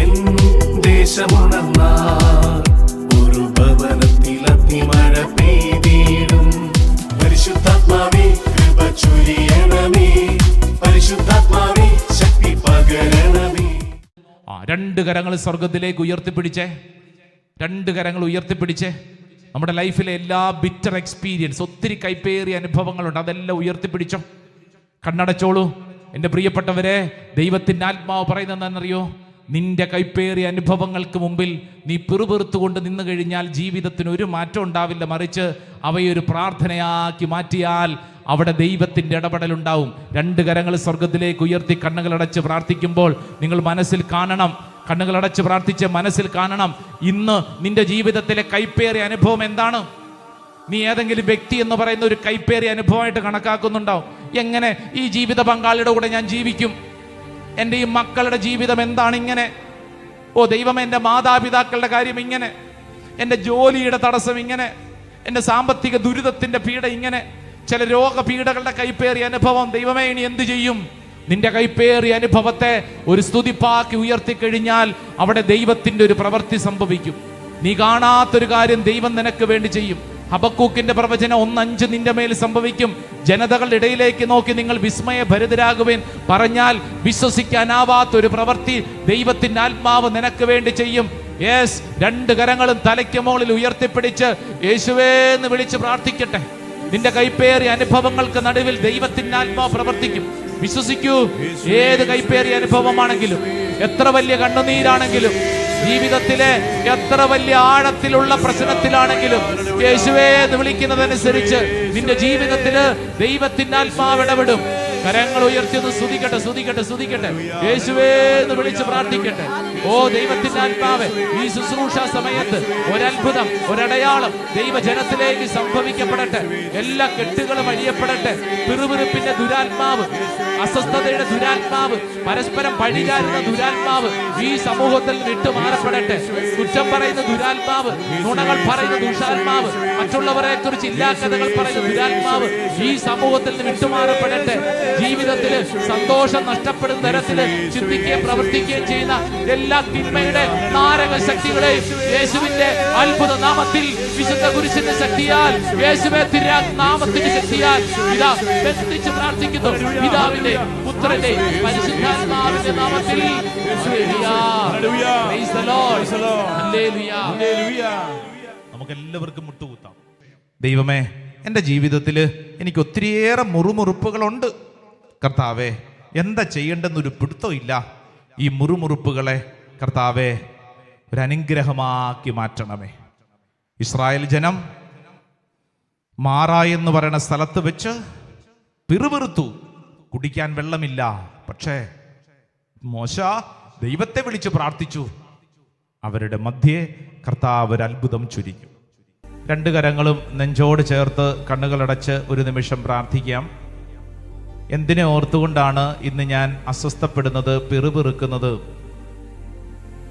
N ദേശമുണർന്നാൽ ഒരു ഭവനത്തിൽ അഗ്നിമഴ പെയ്തിടും. പരിശുദ്ധാത്മാവേ കൃപ ചൊരിയണമേ, പരിശുദ്ധാത്മാവേ ശക്തി പകരണമേ. രണ്ട് കരങ്ങൾ സ്വർഗത്തിലേക്ക് ഉയർത്തിപ്പിടിച്ചേ, രണ്ട് കരങ്ങൾ ഉയർത്തിപ്പിടിച്ചേ. നമ്മുടെ ലൈഫിലെ എല്ലാ ബിറ്റർ എക്സ്പീരിയൻസ്, ഒത്തിരി കൈപ്പേറിയ അനുഭവങ്ങളുണ്ട്, അതെല്ലാം ഉയർത്തിപ്പിടിച്ചോ. കണ്ണടച്ചോളൂ. എൻ്റെ പ്രിയപ്പെട്ടവരെ, ദൈവത്തിൻ്റെ ആത്മാവ് പറയുന്നതെന്നറിയോ? നിന്റെ കൈപ്പേറിയ അനുഭവങ്ങൾക്ക് മുമ്പിൽ നീ പിറുപിറുത്തുകൊണ്ട് നിന്ന് കഴിഞ്ഞാൽ ജീവിതത്തിന് ഒരു മാറ്റം ഉണ്ടാവില്ല. മറിച്ച് അവയൊരു പ്രാർത്ഥനയാക്കി മാറ്റിയാൽ അവിടെ ദൈവത്തിൻ്റെ ഇടപെടലുണ്ടാവും. രണ്ട് കരങ്ങൾ സ്വർഗത്തിലേക്ക് ഉയർത്തി കണ്ണുകളടച്ച് പ്രാർത്ഥിക്കുമ്പോൾ നിങ്ങൾ മനസ്സിൽ കാണണം, കണ്ണുകളടച്ച് പ്രാർത്ഥിച്ച് മനസ്സിൽ കാണണം, ഇന്ന് നിന്റെ ജീവിതത്തിലെ കൈപ്പേറിയ അനുഭവം എന്താണ്? നീ ഏതെങ്കിലും വ്യക്തി എന്ന് പറയുന്ന ഒരു കൈപ്പേറിയ അനുഭവമായിട്ട് കണക്കാക്കുന്നുണ്ടാവും. എങ്ങനെ ഈ ജീവിത പങ്കാളിയുടെ കൂടെ ഞാൻ ജീവിക്കും? എൻ്റെ ഈ മക്കളുടെ ജീവിതം എന്താണ് ഇങ്ങനെ? ഓ ദൈവമേ, എൻ്റെ മാതാപിതാക്കളുടെ കാര്യം ഇങ്ങനെ, എൻ്റെ ജോലിയുടെ തടസ്സം ഇങ്ങനെ, എൻ്റെ സാമ്പത്തിക ദുരിതത്തിൻ്റെ പീഡ ഇങ്ങനെ, ചില രോഗപീഠകളുടെ കൈപ്പേറിയ അനുഭവം. ദൈവമേ, ഇനി എന്ത് ചെയ്യും? നിന്റെ കൈപ്പേറിയ അനുഭവത്തെ ഒരു സ്തുതിപ്പാക്കി ഉയർത്തിക്കഴിഞ്ഞാൽ അവിടെ ദൈവത്തിൻ്റെ ഒരു പ്രവൃത്തി സംഭവിക്കും. നീ കാണാത്തൊരു കാര്യം ദൈവം നിനക്ക് വേണ്ടി ചെയ്യും. ഹബക്കൂക്കിന്റെ പ്രവചനം 1:5 നിന്റെ മേൽ സംഭവിക്കും. ജനതകളുടെ ഇടയിലേക്ക് നോക്കി നിങ്ങൾ വിസ്മയഭരിതരാകുവേൻ. പറഞ്ഞാൽ വിശ്വസിക്കാനാവാത്തൊരു പ്രവൃത്തി ദൈവത്തിന്റെ ആത്മാവ് നിനക്ക് വേണ്ടി ചെയ്യും. യെസ്, രണ്ട് കരങ്ങളും തലയ്ക്ക് മുകളിൽ ഉയർത്തിപ്പിടിച്ച് യേശുവേ എന്ന് വിളിച്ച് പ്രാർത്ഥിക്കട്ടെ. നിന്റെ കൈപ്പേറിയ അനുഭവങ്ങൾക്ക് നടുവിൽ ദൈവത്തിന്റെ ആത്മാവ് പ്രവർത്തിക്കും. വിശ്വസിക്കൂ. ഏത് കൈപ്പേറിയ അനുഭവമാണെങ്കിലും, എത്ര വലിയ കണ്ണുനീരാണെങ്കിലും, ജീവിതത്തിലെ എത്ര വലിയ ആഴത്തിലുള്ള പ്രശ്നത്തിലാണെങ്കിലും, യേശുവേ എന്ന് വിളിക്കുന്നതനുസരിച്ച് നിന്റെ ജീവിതത്തില് ദൈവത്തിന്റെ ആത്മാവ് ഇടപെടും. കരങ്ങൾ ഉയർത്തി ഒന്ന് സ്തുതിക്കട്ടെ, സ്തുതിക്കട്ടെ, സ്തുതിക്കട്ടെ. യേശുവേ എന്ന് വിളിച്ച് പ്രാർത്ഥിക്കട്ടെ. ഓ ദൈവത്തിന്റെ ആത്മാവ്, ഈ ശുശ്രൂഷ സമയത്ത് ഒരത്ഭുതം, ഒരടയാളം ദൈവജനത്തിലേക്ക് സംഭവിക്കപ്പെടട്ടെ. എല്ലാ കെട്ടുകളും അഴിയപ്പെടട്ടെ. പിറുപിറുപ്പിന്റെ ദുരാത്മാവ്, അസ്വസ്ഥതയുടെ ദുരാത്മാവ്, പരസ്പരം പഴിചാരുന്ന ദുരാത്മാവ് ഈ സമൂഹത്തിൽ വിട്ടുമാറപ്പെടട്ടെ. കുറ്റം പറയുന്ന ദുരാത്മാവ്, നുണകൾ പറയുന്ന ദുഷാത്മാവ്, മറ്റുള്ളവരെ കുറിച്ച് ഇല്ലാക്കഥകൾ പറയുന്ന ദുരാത്മാവ് ഈ സമൂഹത്തിൽ നിന്ന് വിട്ടുമാറപ്പെടട്ടെ. ജീവിതത്തിൽ സന്തോഷം നഷ്ടപ്പെടുന്ന തരത്തില് ചിന്തിക്കുകയും പ്രവർത്തിക്കുകയും ചെയ്യുന്ന എല്ലാ തിന്മയുടെ നാരക ശക്തികളെയും യേശുവിന്റെ അത്ഭുത നാമത്തിൽ, വിശുദ്ധ കുരിശിന്റെ ശക്തിയാൽ, യേശുവേ നാമത്തിന്റെ ശക്തിയാൽ ഇതാ ബന്ധിച്ച് പ്രാർത്ഥിക്കുന്നു. പിതാവിന്റെ, പുത്രന്റെ, പരിശുദ്ധാത്മാവിന്റെ നാമത്തിൽ. നമുക്ക് എല്ലാവർക്കും മുട്ടുകുത്താം. ദൈവമേ, എൻ്റെ ജീവിതത്തിൽ എനിക്ക് ഒത്തിരിയേറെ മുറുമുറുപ്പുകളുണ്ട്. കർത്താവേ, എന്താ ചെയ്യേണ്ടെന്നൊരു പിടുത്തമില്ല. ഈ മുറുമുറുപ്പുകളെ കർത്താവേ ഒരു അനുഗ്രഹമാക്കി മാറ്റണമേ. ഇസ്രായേൽ ജനം മാറാ എന്ന് പറയുന്ന സ്ഥലത്ത് വെച്ച് പിറുപിറുത്തു. കുടിക്കാൻ വെള്ളമില്ല. പക്ഷേ മോശ ദൈവത്തെ വിളിച്ച് പ്രാർത്ഥിച്ചു. അവരുടെ മധ്യേ കർത്താവ് ഒരു അത്ഭുതം ചൊരിഞ്ഞു. രണ്ട് കരങ്ങളും നെഞ്ചോട് ചേർത്ത് കണ്ണുകളടച്ച് ഒരു നിമിഷം പ്രാർത്ഥിക്കാം. എന്തിനെ ഓർത്തുകൊണ്ടാണ് ഇന്ന് ഞാൻ അസ്വസ്ഥപ്പെടുന്നത്, പിറുപിറുക്കുന്നത്?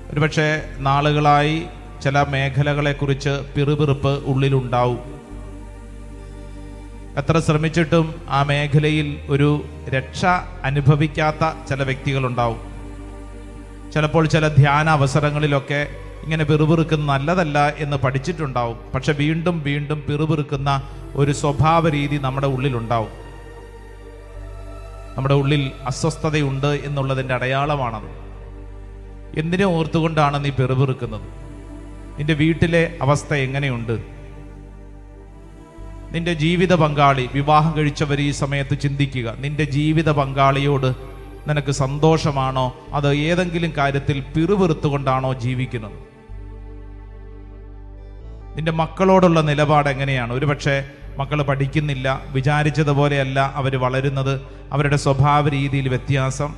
ഒരുപക്ഷെ നാളുകളായി ചില മേഖലകളെക്കുറിച്ച് പിറുപിറുപ്പ് ഉള്ളിലുണ്ടാവും. എത്ര ശ്രമിച്ചിട്ടും ആ മേഖലയിൽ ഒരു രക്ഷ അനുഭവിക്കാത്ത ചില വ്യക്തികളുണ്ടാവും. ചിലപ്പോൾ ചില ധ്യാന അവസരങ്ങളിലൊക്കെ ഇങ്ങനെ പിറുപിറുക്കുന്ന നല്ലതല്ല എന്ന് പഠിച്ചിട്ടുണ്ടാവും. പക്ഷെ വീണ്ടും വീണ്ടും പിറുപിറുക്കുന്ന ഒരു സ്വഭാവ രീതി നമ്മുടെ ഉള്ളിലുണ്ടാവും. നമ്മുടെ ഉള്ളിൽ അസ്വസ്ഥതയുണ്ട് എന്നുള്ളതിൻ്റെ അടയാളമാണത്. എന്തിനെ ഓർത്തുകൊണ്ടാണ് നീ പിറുപിറുക്കുന്നത്? നിന്റെ വീട്ടിലെ അവസ്ഥ എങ്ങനെയുണ്ട്? നിന്റെ ജീവിത പങ്കാളി, വിവാഹം കഴിച്ചവർ ഈ സമയത്ത് ചിന്തിക്കുക. നിന്റെ ജീവിത പങ്കാളിയോട് നിനക്ക് സന്തോഷമാണോ? അത് ഏതെങ്കിലും കാര്യത്തിൽ പിറുപിറുത്തുകൊണ്ടാണോ ജീവിക്കുന്നത്? നിന്റെ മക്കളോടുള്ള നിലപാട് എങ്ങനെയാണ്? ഒരുപക്ഷെ മക്കൾ പഠിക്കുന്നില്ല, വിചാരിച്ചതുപോലെയല്ല അവർ വളരുന്നത്, അവരുടെ സ്വഭാവ രീതിയിൽ വ്യത്യാസം.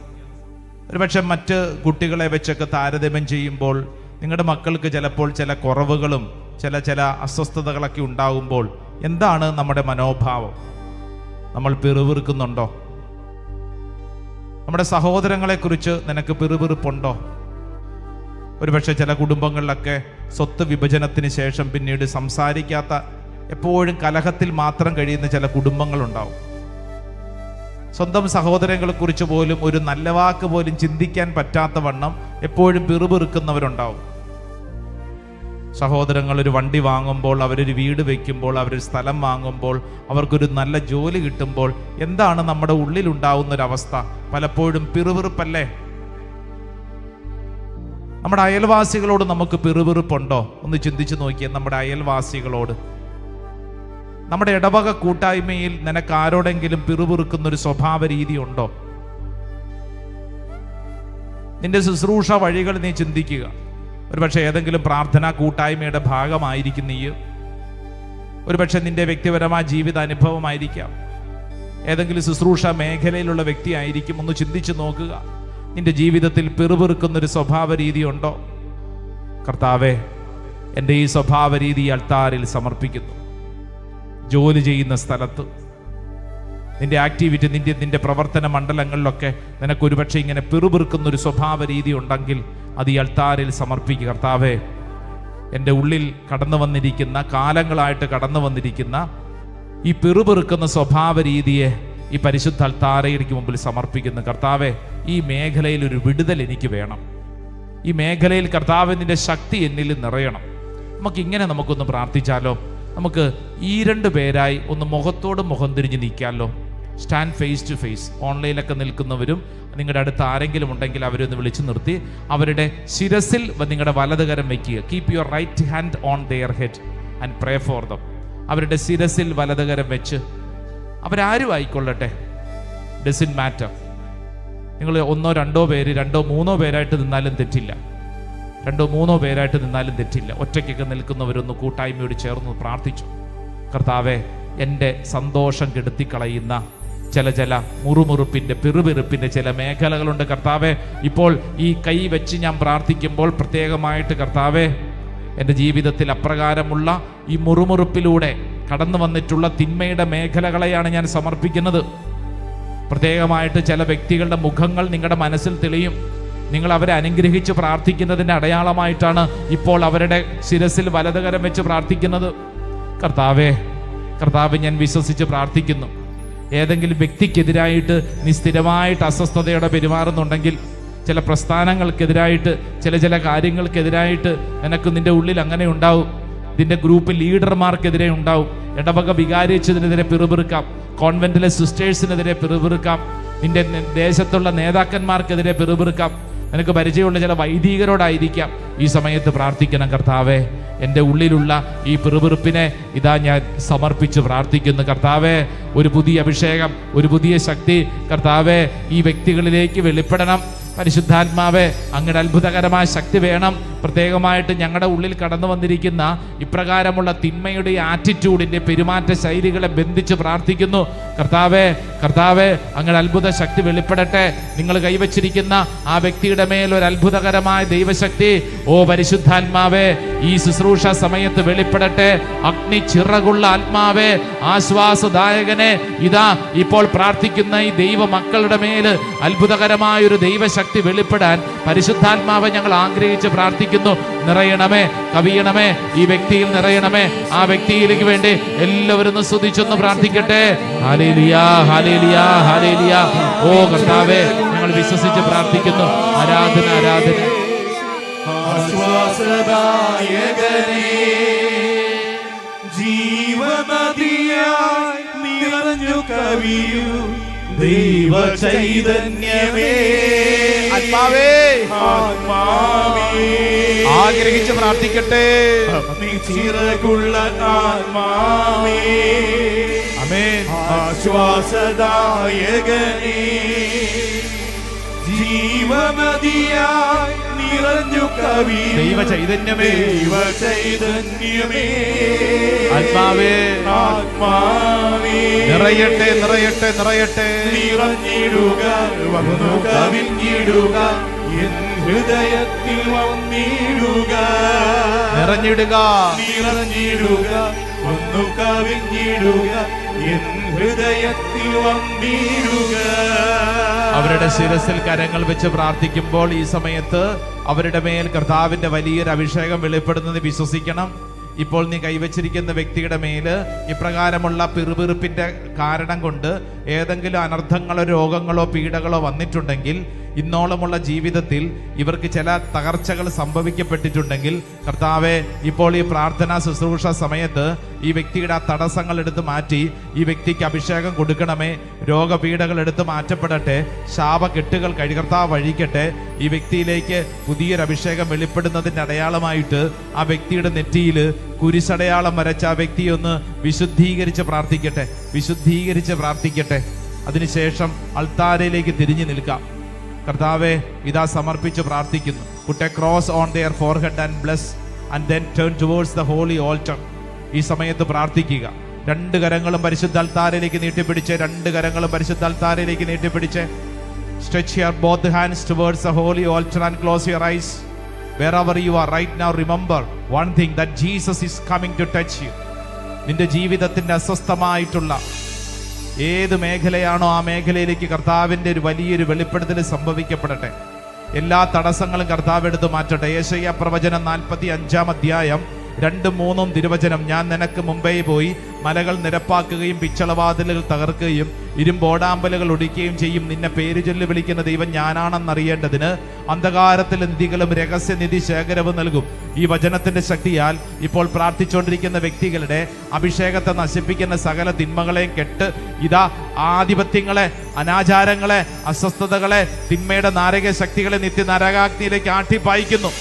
ഒരുപക്ഷെ മറ്റ് കുട്ടികളെ വെച്ചൊക്കെ താരതമ്യം ചെയ്യുമ്പോൾ നിങ്ങളുടെ മക്കൾക്ക് ചിലപ്പോൾ ചില കുറവുകളും ചില അസ്വസ്ഥതകളൊക്കെ ഉണ്ടാകുമ്പോൾ എന്താണ് നമ്മുടെ മനോഭാവം? നമ്മൾ പിറുപിറുക്കുന്നുണ്ടോ? നമ്മുടെ സഹോദരങ്ങളെക്കുറിച്ച് നിനക്ക് പിറുപിറുപ്പുണ്ടോ? ഒരുപക്ഷെ ചില കുടുംബങ്ങളിലൊക്കെ സ്വത്ത് വിഭജനത്തിന് ശേഷം പിന്നീട് സംസാരിക്കാത്ത, എപ്പോഴും കലഹത്തിൽ മാത്രം കഴിയുന്ന ചില കുടുംബങ്ങളുണ്ടാവും. സ്വന്തം സഹോദരങ്ങളെ കുറിച്ച് പോലും ഒരു നല്ല വാക്ക് പോലും ചിന്തിക്കാൻ പറ്റാത്ത വണ്ണം എപ്പോഴും പിറുപിറുക്കുന്നവരുണ്ടാവും. സഹോദരങ്ങൾ ഒരു വണ്ടി വാങ്ങുമ്പോൾ, അവരൊരു വീട് വെക്കുമ്പോൾ, അവരൊരു സ്ഥലം വാങ്ങുമ്പോൾ, അവർക്കൊരു നല്ല ജോലി കിട്ടുമ്പോൾ എന്താണ് നമ്മുടെ ഉള്ളിലുണ്ടാവുന്നൊരവസ്ഥ? പലപ്പോഴും പിറുപിറുപ്പല്ലേ? നമ്മുടെ അയൽവാസികളോട് നമുക്ക് പിറുപിറുപ്പുണ്ടോ? ഒന്ന് ചിന്തിച്ചു നോക്കിയേ. നമ്മുടെ അയൽവാസികളോട്, നമ്മുടെ ഇടവക കൂട്ടായ്മയിൽ നിനക്ക് ആരോടെങ്കിലും പിറുപിറുക്കുന്നൊരു സ്വഭാവ രീതി ഉണ്ടോ? നിന്റെ ശുശ്രൂഷ വഴികൾ നീ ചിന്തിക്കുക. ഒരുപക്ഷെ ഏതെങ്കിലും പ്രാർത്ഥനാ കൂട്ടായ്മയുടെ ഭാഗമായിരിക്കും നീ. ഒരുപക്ഷെ നിന്റെ വ്യക്തിപരമായ ജീവിത അനുഭവമായിരിക്കാം. ഏതെങ്കിലും ശുശ്രൂഷ മേഖലയിലുള്ള വ്യക്തിയായിരിക്കും. ഒന്ന് ചിന്തിച്ചു നോക്കുക. നിന്റെ ജീവിതത്തിൽ പിറുപിറുക്കുന്നൊരു സ്വഭാവ രീതി ഉണ്ടോ? കർത്താവേ, എൻ്റെ ഈ സ്വഭാവ രീതി അൾത്താരിൽ സമർപ്പിക്കുന്നു. ജോലി ചെയ്യുന്ന സ്ഥലത്ത്, നിന്റെ ആക്ടിവിറ്റി, നിന്റെ പ്രവർത്തന മണ്ഡലങ്ങളിലൊക്കെ നിനക്ക് ഒരുപക്ഷെ ഇങ്ങനെ പിറുപിറുക്കുന്നൊരു സ്വഭാവ രീതി ഉണ്ടെങ്കിൽ അത് ഈ അൾത്താരിൽ സമർപ്പിക്കുക. കർത്താവേ, എൻ്റെ ഉള്ളിൽ കടന്നു വന്നിരിക്കുന്ന, കാലങ്ങളായിട്ട് കടന്നു വന്നിരിക്കുന്ന ഈ പിറുപിറുക്കുന്ന സ്വഭാവ രീതിയെ ഈ പരിശുദ്ധ അൾത്താരയ്ക്ക് മുമ്പിൽ സമർപ്പിക്കുന്നു. കർത്താവേ, ഈ മേഖലയിൽ ഒരു വിടുതൽ എനിക്ക് വേണം. ഈ മേഖലയിൽ കർത്താവേ, നിന്റെ ശക്തി എന്നിൽ നിറയണം. നമുക്കൊന്ന് പ്രാർത്ഥിച്ചാലോ? നമുക്ക് ഈ 2 പേരായി ഒന്ന് മുഖത്തോട് മുഖം തിരിഞ്ഞ് നിൽക്കാമല്ലോ. Stand face to face. ഓൺലൈനിലൊക്കെ നിൽക്കുന്നവരും നിങ്ങളുടെ അടുത്ത് ആരെങ്കിലും ഉണ്ടെങ്കിൽ അവരൊന്ന് വിളിച്ചു നിർത്തി അവരുടെ ശിരസിൽ നിങ്ങളുടെ വലതുകരം വയ്ക്കുക. Keep your right hand on their head and pray for them. അവരുടെ ശിരസിൽ വലതുകരം വെച്ച്, അവരാരും ആയിക്കൊള്ളട്ടെ, ഡസൻറ്റ് മാറ്റർ. നിങ്ങൾ 1, 2 പേര്, 2, 3 പേരായിട്ട് നിന്നാലും തെറ്റില്ല. 2, 3 പേരായിട്ട് നിന്നാലും തെറ്റില്ല. ഒറ്റയ്ക്കൊക്കെ നിൽക്കുന്നവരൊന്ന് കൂട്ടായ്മയോട് ചേർന്ന് പ്രാർത്ഥിച്ചു. കർത്താവേ, എൻ്റെ സന്തോഷം കെടുത്തിക്കളയുന്ന ചില മുറുമുറുപ്പിൻ്റെ, പിറുപിറുപ്പിൻ്റെ ചില മേഖലകളുണ്ട്. കർത്താവേ, ഇപ്പോൾ ഈ കൈ വെച്ച് ഞാൻ പ്രാർത്ഥിക്കുമ്പോൾ പ്രത്യേകമായിട്ട് കർത്താവേ, എൻ്റെ ജീവിതത്തിൽ അപ്രകാരമുള്ള ഈ മുറുമുറുപ്പിലൂടെ കടന്നു വന്നിട്ടുള്ള തിന്മയുടെ മേഖലകളെയാണ് ഞാൻ സമർപ്പിക്കുന്നത്. പ്രത്യേകമായിട്ട് ചില വ്യക്തികളുടെ മുഖങ്ങൾ നിങ്ങളുടെ മനസ്സിൽ തെളിയും. നിങ്ങൾ അവരെ അനുഗ്രഹിച്ച് പ്രാർത്ഥിക്കുന്നതിൻ്റെ അടയാളമായിട്ടാണ് ഇപ്പോൾ അവരുടെ ശിരസിൽ വലതുകരം വെച്ച് പ്രാർത്ഥിക്കുന്നത്. കർത്താവേ, ഞാൻ വിശ്വസിച്ച് പ്രാർത്ഥിക്കുന്നു. ഏതെങ്കിലും വ്യക്തിക്കെതിരായിട്ട് നീ സ്ഥിരമായിട്ട് അസ്വസ്ഥതയോടെ പെരുമാറുന്നുണ്ടെങ്കിൽ, ചില പ്രസ്ഥാനങ്ങൾക്കെതിരായിട്ട്, ചില കാര്യങ്ങൾക്കെതിരായിട്ട് നിനക്ക് നിന്റെ ഉള്ളിൽ അങ്ങനെ ഉണ്ടാവും. നിന്റെ ഗ്രൂപ്പ് ലീഡർമാർക്കെതിരെ ഉണ്ടാവും. ഇടവക വികാരിച്ചതിനെതിരെ പിറുപിറുക്കാം. കോൺവെന്റിലെ സിസ്റ്റേഴ്സിനെതിരെ പിറുപിറുക്കാം. നിന്റെ ദേശത്തുള്ള നേതാക്കന്മാർക്കെതിരെ പിറുപിറുക്കാം. നിനക്ക് പരിചയമുള്ള ചില വൈദികരോടായിരിക്കാം. ഈ സമയത്ത് പ്രാർത്ഥിക്കണം. കർത്താവേ, എൻ്റെ ഉള്ളിലുള്ള ഈ പിറുപിറുപ്പിനെ ഇതാ ഞാൻ സമർപ്പിച്ച് പ്രാർത്ഥിക്കുന്നു. കർത്താവേ, ഒരു പുതിയ അഭിഷേകം, ഒരു പുതിയ ശക്തി കർത്താവേ ഈ വ്യക്തികളിലേക്ക് വെളിപ്പെടണം. പരിശുദ്ധാത്മാവേ, അങ്ങയുടെ അത്ഭുതകരമായ ശക്തി വേണം. പ്രത്യേകമായിട്ട് ഞങ്ങളുടെ ഉള്ളിൽ കടന്നു വന്നിരിക്കുന്ന ഇപ്രകാരമുള്ള തിന്മയുടെ ആറ്റിറ്റ്യൂഡിൻ്റെ പെരുമാറ്റ ശൈലികളെ ബന്ധിച്ച് പ്രാർത്ഥിക്കുന്നു. കർത്താവേ, അങ്ങയുടെ അത്ഭുത ശക്തി വെളിപ്പെടട്ടെ. നിങ്ങൾ കൈവച്ചിരിക്കുന്ന ആ വ്യക്തിയുടെ മേൽ ഒരു അത്ഭുതകരമായ ദൈവശക്തി, ഓ പരിശുദ്ധാത്മാവേ, ഈ ശുശ്രൂഷ സമയത്ത് വെളിപ്പെടട്ടെ. അഗ്നി ചിറകുള്ള ആത്മാവേ, ആശ്വാസദായകനെ, ഇതാ ഇപ്പോൾ പ്രാർത്ഥിക്കുന്ന ഈ ദൈവ മക്കളുടെ മേൽ അത്ഭുതകരമായൊരു ദൈവശക്തി വെളിപ്പെടാൻ പരിശുദ്ധാത്മാവെ ഞങ്ങൾ ആഗ്രഹിച്ച് പ്രാർത്ഥിക്കുന്നു. നിറയണമേ, കവിയണമേ, ഈ വ്യക്തിയിൽ നിറയണമേ. ആ വ്യക്തിയിലേക്ക് വേണ്ടി എല്ലാവരും സ്തുതിച്ചൊന്ന് പ്രാർത്ഥിക്കട്ടെ. Hallelujah, hallelujah, hallelujah. ഓ കർത്താവേ, ഞങ്ങൾ വിശ്വസിച്ച് പ്രാർത്ഥിക്കുന്നു. ആരാധന, ആരാധന. ആശ്വാസദായകനേ, ജീവനദിയായി നിറഞ്ഞു കവിയൂ ദൈവ ചൈതന്യമേ, ആത്മാവേ, ആഗ്രഹിച്ച് പ്രാർത്ഥിക്കട്ടെ. ചിറകുള്ള ആത്മാവേ, ആമേൻ. ആശ്വാസദായകനേ, ജീവനദിയായി നിറഞ്ഞു കവി ദൈവ ചൈതന്യമേ, ആത്മാവേ, നിറയട്ടെ, നിറഞ്ഞിടുക, വന്നു കവിഞ്ഞിടുക, എൻ ഹൃദയത്തിൽ വന്നിടുക. നിറഞ്ഞിടുക, വന്നു കവിഞ്ഞിടുക, എൻ ഹൃദയത്തിൽ വന്നിടുക. അവരുടെ ശിരസിൽ കരങ്ങൾ വെച്ച് പ്രാർത്ഥിക്കുമ്പോൾ ഈ സമയത്ത് അവരുടെ മേൽ കർത്താവിന്റെ വലിയൊരു അഭിഷേകം വെളിപ്പെടുന്നത് വിശ്വസിക്കണം. ഇപ്പോൾ നീ കൈവച്ചിരിക്കുന്ന വ്യക്തിയുടെ മേല് ഇപ്രകാരമുള്ള പിറുപിറുപ്പിന്റെ കാരണം കൊണ്ട് ഏതെങ്കിലും അനർത്ഥങ്ങളോ രോഗങ്ങളോ പീഡകളോ വന്നിട്ടുണ്ടെങ്കിൽ, ഇന്നോളമുള്ള ജീവിതത്തിൽ ഇവർക്ക് ചില തകർച്ചകൾ സംഭവിക്കപ്പെട്ടിട്ടുണ്ടെങ്കിൽ, കർത്താവെ ഇപ്പോൾ ഈ പ്രാർത്ഥനാ ശുശ്രൂഷ സമയത്ത് ഈ വ്യക്തിയുടെ ആ തടസ്സങ്ങൾ എടുത്ത് മാറ്റി ഈ വ്യക്തിക്ക് അഭിഷേകം കൊടുക്കണമേ. രോഗപീഠകൾ എടുത്ത് മാറ്റപ്പെടട്ടെ, ശാപകെട്ടുകൾ കർത്താവ് വഴിക്കട്ടെ. ഈ വ്യക്തിയിലേക്ക് പുതിയൊരു അഭിഷേകം വെളിപ്പെടുന്നതിൻ്റെ അടയാളമായിട്ട് ആ വ്യക്തിയുടെ നെറ്റിയിൽ കുരിശടയാളം വരച്ച ആ വ്യക്തിയെ ഒന്ന് വിശുദ്ധീകരിച്ച് പ്രാർത്ഥിക്കട്ടെ, വിശുദ്ധീകരിച്ച് പ്രാർത്ഥിക്കട്ടെ. അതിനുശേഷം അൾത്താരയിലേക്ക് തിരിഞ്ഞു നിൽക്കാം. കർത്താവെ, ഇതാ സമർപ്പിച്ച് പ്രാർത്ഥിക്കുന്നു. Put a cross on their forehead and bless, and then turn towards the holy altar. ഈ സമയത്ത് പ്രാർത്ഥിക്കുക. രണ്ട് കരങ്ങളും പരിശുദ്ധ അൾത്താരയിലേക്ക് നീട്ടിപ്പിടിച്ച്, രണ്ട് കരങ്ങളും പരിശുദ്ധ അൾത്താരയിലേക്ക് നീട്ടിപ്പിടിച്ച്. Stretch your both hands towards the holy altar and close your eyes. Wherever you are right now, remember one thing, that Jesus is coming to touch you. നിന്റെ ജീവിതത്തിന്റെ അസ്വസ്ഥമായിട്ടുള്ള ഏത് മേഖലയാണോ ആ മേഖലയിലേക്ക് കർത്താവിൻ്റെ ഒരു വലിയൊരു വെളിപ്പെടുത്തൽ സംഭവിക്കപ്പെടട്ടെ. എല്ലാ തടസ്സങ്ങളും കർത്താവ് എടുത്ത് മാറ്റട്ടെ. യെശയ്യാ പ്രവചനം 45-ാം അധ്യായം 2-3 തിരുവചനം. ഞാൻ നിനക്ക് മുമ്പേ പോയി മലകൾ നിരപ്പാക്കുകയും പിച്ചളവാതിലുകൾ തകർക്കുകയും ഇരുമ്പോടാമ്പലുകൾ ഒടിക്കുകയും ചെയ്യും. നിന്നെ പേര് ചൊല്ലി വിളിക്കുന്ന ദൈവം ഞാനാണെന്നറിയേണ്ടതിന് അന്ധകാരത്തിൽ നിധികളും രഹസ്യനിധി ശേഖരവും നൽകും. ഈ വചനത്തിന്റെ ശക്തിയാൽ ഇപ്പോൾ പ്രാർത്ഥിച്ചുകൊണ്ടിരിക്കുന്ന വ്യക്തികളുടെ അഭിഷേകത്തെ നശിപ്പിക്കുന്ന സകല തിന്മകളെയും കെട്ട് ഇതാ ആധിപത്യങ്ങളെ, അനാചാരങ്ങളെ, അസ്വസ്ഥതകളെ, തിന്മയുടെ നാരക ശക്തികളെ നിത്യ നരകാഗ്നിയിലേക്ക് ആട്ടിപ്പായിക്കുന്നു.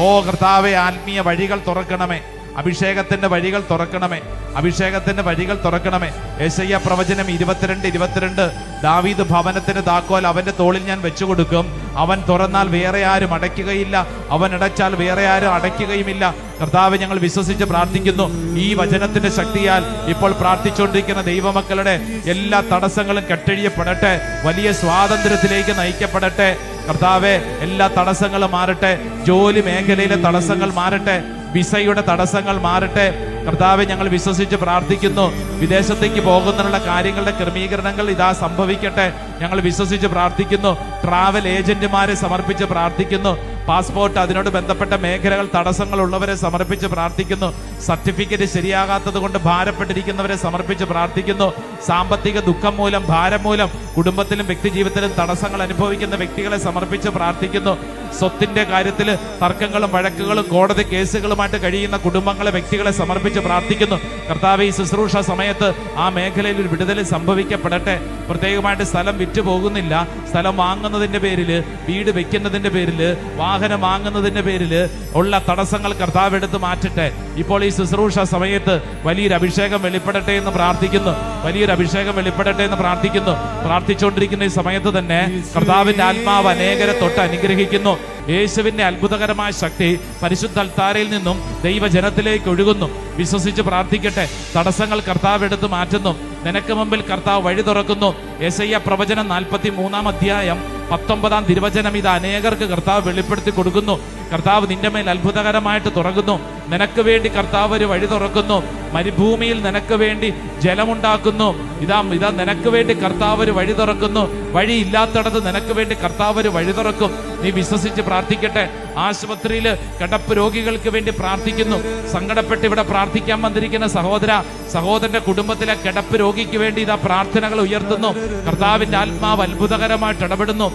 ഓ കർത്താവെ, ആത്മീയ വഴികൾ തുറക്കണമേ, അഭിഷേകത്തിന്റെ വഴികൾ തുറക്കണമേ, അഭിഷേകത്തിന്റെ വഴികൾ തുറക്കണമേ. യെശയ്യാ പ്രവചനം 22:22 ദാവീദ് ഭവനത്തിന് താക്കോൽ അവന്റെ തോളിൽ ഞാൻ വെച്ചുകൊടുക്കും. അവൻ തുറന്നാൽ വേറെ ആരും അടയ്ക്കുകയില്ല, അവൻ അടച്ചാൽ വേറെ ആരും അടയ്ക്കുകയുമില്ല. കർത്താവ്, ഞങ്ങൾ വിശ്വസിച്ച് പ്രാർത്ഥിക്കുന്നു. ഈ വചനത്തിന്റെ ശക്തിയാൽ ഇപ്പോൾ പ്രാർത്ഥിച്ചുകൊണ്ടിരിക്കുന്ന ദൈവമക്കളുടെ എല്ലാ തടസ്സങ്ങളും കെട്ടഴിയപ്പെടട്ടെ, വലിയ സ്വാതന്ത്ര്യത്തിലേക്ക് നയിക്കപ്പെടട്ടെ. കർത്താവെ, എല്ലാ തടസ്സങ്ങളും മാറട്ടെ, ജോലി മേഖലയിലെ തടസ്സങ്ങൾ മാറട്ടെ, വിസയുടെ തടസ്സങ്ങൾ മാറട്ടെ. കർത്താവെ, ഞങ്ങൾ വിശ്വസിച്ച് പ്രാർത്ഥിക്കുന്നു. വിദേശത്തേക്ക് പോകുന്നതിനുള്ള കാര്യങ്ങളുടെ ക്രമീകരണങ്ങൾ ഇതാ സംഭവിക്കട്ടെ. ഞങ്ങൾ വിശ്വസിച്ച് പ്രാർത്ഥിക്കുന്നു. ട്രാവൽ ഏജന്റുമാരെ സമർപ്പിച്ച് പ്രാർത്ഥിക്കുന്നു. പാസ്പോർട്ട്, അതിനോട് ബന്ധപ്പെട്ട മേഖലകൾ തടസ്സങ്ങൾ ഉള്ളവരെ സമർപ്പിച്ച് പ്രാർത്ഥിക്കുന്നു. സർട്ടിഫിക്കറ്റ് ശരിയാകാത്തത് കൊണ്ട് ഭാരപ്പെട്ടിരിക്കുന്നവരെ സമർപ്പിച്ച് പ്രാർത്ഥിക്കുന്നു. സാമ്പത്തിക ദുഃഖം മൂലം, ഭാരം മൂലം കുടുംബത്തിലും വ്യക്തിജീവിതത്തിലും തടസ്സങ്ങൾ അനുഭവിക്കുന്ന വ്യക്തികളെ സമർപ്പിച്ച് പ്രാർത്ഥിക്കുന്നു. സ്വത്തിന്റെ കാര്യത്തിൽ തർക്കങ്ങളും വഴക്കുകളും കോടതി കേസുകളുമായിട്ട് കഴിയുന്ന കുടുംബങ്ങളെ, വ്യക്തികളെ സമർപ്പിച്ച് പ്രാർത്ഥിക്കുന്നു. കർത്താവേ, ഈ ശുശ്രൂഷ സമയത്ത് ആ മേഖലയിൽ ഒരു വിടുതൽ സംഭവിക്കപ്പെടട്ടെ. പ്രത്യേകമായിട്ട് സ്ഥലം വിറ്റു പോകുന്നില്ല, സ്ഥലം വാങ്ങുന്നതിന്റെ പേരില്, വീട് വെക്കുന്നതിന്റെ പേരില്, വാഹനം വാങ്ങുന്നതിന്റെ പേരില് ഉള്ള തടസ്സങ്ങൾ കർത്താവ് എടുത്ത് മാറ്റട്ടെ. ഇപ്പോൾ ഈ ശുശ്രൂഷ സമയത്ത് വലിയൊരു അഭിഷേകം വെളിപ്പെടട്ടെ എന്ന് പ്രാർത്ഥിക്കുന്നു. വലിയൊരു അഭിഷേകം വെളിപ്പെടട്ടെ എന്ന് പ്രാർത്ഥിക്കുന്നു. പ്രാർത്ഥിച്ചുകൊണ്ടിരിക്കുന്ന ഈ സമയത്ത് തന്നെ കർത്താവിന്റെ ആത്മാവ് അനേകരെ തൊട്ട് അനുഗ്രഹിക്കുന്നു. യേശുവിന്റെ അത്ഭുതകരമായ ശക്തി പരിശുദ്ധ അൾത്താരയിൽ നിന്നും ദൈവജനത്തിലേക്ക് ഒഴുകുന്നു. വിശ്വസിച്ച് പ്രാർത്ഥിക്കട്ടെ. തടസ്സങ്ങൾ കർത്താവ് എടുത്ത് മാറ്റുന്നു. നിനക്ക് മുമ്പിൽ കർത്താവ് വഴി തുറക്കുന്നു. യെശയ്യാ പ്രവചനം 43-ാം അധ്യായം 19-ാം തിരുവചനം ഇത് അനേകർക്ക് കർത്താവ് വെളിപ്പെടുത്തി കൊടുക്കുന്നു. കർത്താവ് നിന്റെ മേൽ അത്ഭുതകരമായിട്ട് തുറക്കുന്നു. നിനക്ക് വേണ്ടി കർത്താവ് ഒരു വഴി തുറക്കുന്നു. മരുഭൂമിയിൽ നിനക്ക് വേണ്ടി ജലമുണ്ടാക്കുന്നു. ഇതാ നിനക്ക് വേണ്ടി കർത്താവ് ഒരു വഴി തുറക്കുന്നു. വഴിയില്ലാത്തടത്ത് നിനക്ക് വേണ്ടി കർത്താവ് ഒരു വഴി തുറക്കും. നീ വിശ്വസിച്ച് പ്രാർത്ഥിക്കട്ടെ. ആശുപത്രിയിൽ കിടപ്പ് രോഗികൾക്ക് വേണ്ടി പ്രാർത്ഥിക്കുന്നു. സങ്കടപ്പെട്ട് ഇവിടെ പ്രാർത്ഥിക്കാൻ വന്നിരിക്കുന്ന സഹോദരന്റെ കുടുംബത്തിലെ കിടപ്പ് രോഗിക്ക് വേണ്ടി ഇതാ പ്രാർത്ഥനകൾ ഉയർത്തുന്നു. കർത്താവിന്റെ ആത്മാവ് അത്ഭുതകരമായിട്ട് ഇടപെടുന്നു.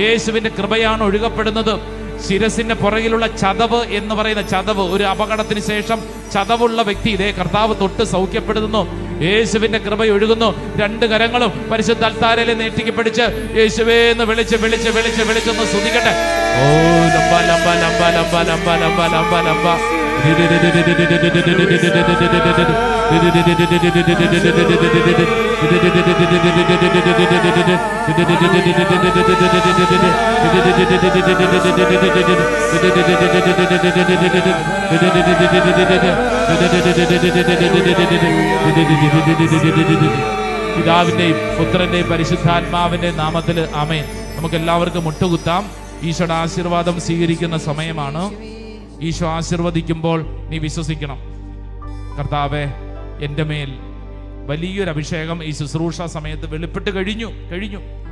യേശുവിന്റെ കൃപയാണ് ഒഴുകപ്പെടുന്നത്. ശിരസിന്റെ പുറകിലുള്ള ചതവ് എന്ന് പറയുന്ന ചതവ്, ഒരു അപകടത്തിന് ശേഷം ചതവുള്ള വ്യക്തി ഇതേ കർത്താവ് തൊട്ട് സൗഖ്യപ്പെടുന്നു. യേശുവിന്റെ കൃപ ഒഴുകുന്നു. രണ്ട് കരങ്ങളും പരിശുദ്ധ അൾത്താരയിലെ നീട്ടിക്ക് പിടിച്ച് യേശുവേ എന്ന് വിളിച്ചൊന്ന് സ്തുതിക്കട്ടെ. ഓ ലംബ ലംബ ലംബ ലംബ ലംബ ലംബ ലംബ ലംബ പിതാവിന്റെയും പുത്രന്റെയും പരിശുദ്ധാത്മാവിന്റെ നാമത്തിൽ ആമേൻ. നമുക്ക് എല്ലാവർക്കും മുട്ടുകുത്താം. ഈശോയുടെ ആശീർവാദം സ്വീകരിക്കുന്ന സമയമാണ്. ഈശോ ആശീർവദിക്കുമ്പോൾ നീ വിശ്വസിക്കണം. കർത്താവേ, എൻ്റെ മേൽ വലിയൊരു അഭിഷേകം ഈ ശുശ്രൂഷ സമയത്ത് വെളിപ്പെട്ട് കഴിഞ്ഞു.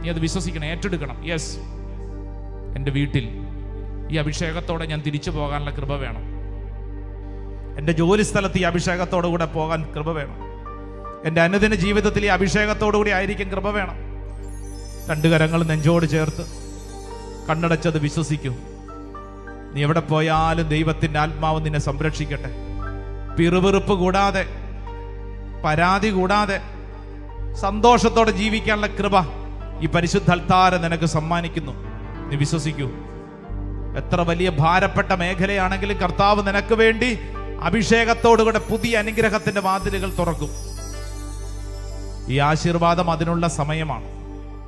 നീ അത് വിശ്വസിക്കണം, ഏറ്റെടുക്കണം. യെസ്, എൻ്റെ വീട്ടിൽ ഈ അഭിഷേകത്തോടെ ഞാൻ തിരിച്ചു പോകാനുള്ള കൃപ വേണം. എൻ്റെ ജോലി സ്ഥലത്ത് ഈ അഭിഷേകത്തോടു കൂടെ പോകാൻ കൃപ വേണം. എൻ്റെ അനുദിന ജീവിതത്തിൽ ഈ അഭിഷേകത്തോടു കൂടി ആയിരിക്കും കൃപ വേണം. രണ്ട് കരങ്ങൾ നെഞ്ചോട് ചേർത്ത് കണ്ണടച്ചത് വിശ്വസിക്കൂ. നീ എവിടെ പോയാലും ദൈവത്തിൻ്റെ ആത്മാവ് നിന്നെ സംരക്ഷിക്കട്ടെ. പിറുപിറുപ്പ് കൂടാതെ, പരാതി കൂടാതെ സന്തോഷത്തോടെ ജീവിക്കാനുള്ള കൃപ ഈ പരിശുദ്ധ അൽത്താര നിനക്ക് സമ്മാനിക്കുന്നു. നീ വിശ്വസിക്കൂ. എത്ര വലിയ ഭാരപ്പെട്ട മേഖലയാണെങ്കിലും കർത്താവ് നിനക്ക് വേണ്ടി അഭിഷേകത്തോടുകൂടെ പുതിയ അനുഗ്രഹത്തിന്റെ വാതിലുകൾ തുറക്കും. ഈ ആശീർവാദം അതിനുള്ള സമയമാണ്.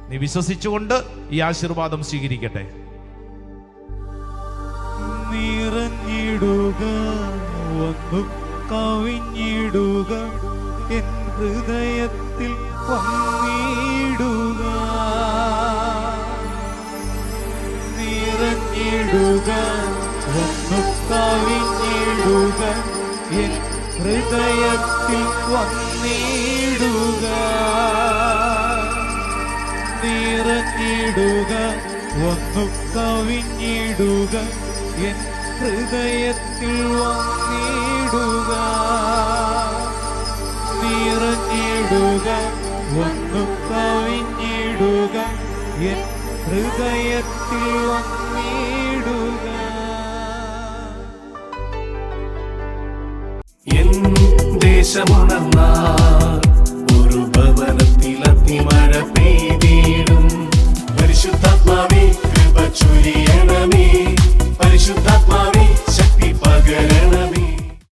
നീ വിശ്വസിച്ചുകൊണ്ട് ഈ ആശീർവാദം സ്വീകരിക്കട്ടെ. നിറഞ്ഞിടുക, വന്നു കവിഞ്ഞിടുക, എൻ ഹൃദയത്തിൽ വന്നിടുക. നിറഞ്ഞിടുക, വന്നു കവിഞ്ഞിടുക, എൻ ഹൃദയത്തിൽ വന്നിടുക. നിറഞ്ഞിടുക, വന്നു കവിഞ്ഞിടുക, എൻ ഹൃദയത്തിൽ വന്നിടുക. നിറഞ്ഞിടുക, വന്നു കവിഞ്ഞിടുക, എൻ ഹൃദയത്തിൽ വന്നിടുക. എൻ ദേശമുണർന്നാൽ ഒരു ഭവനത്തിൽ അഗ്നിമഴ പെയ്യും.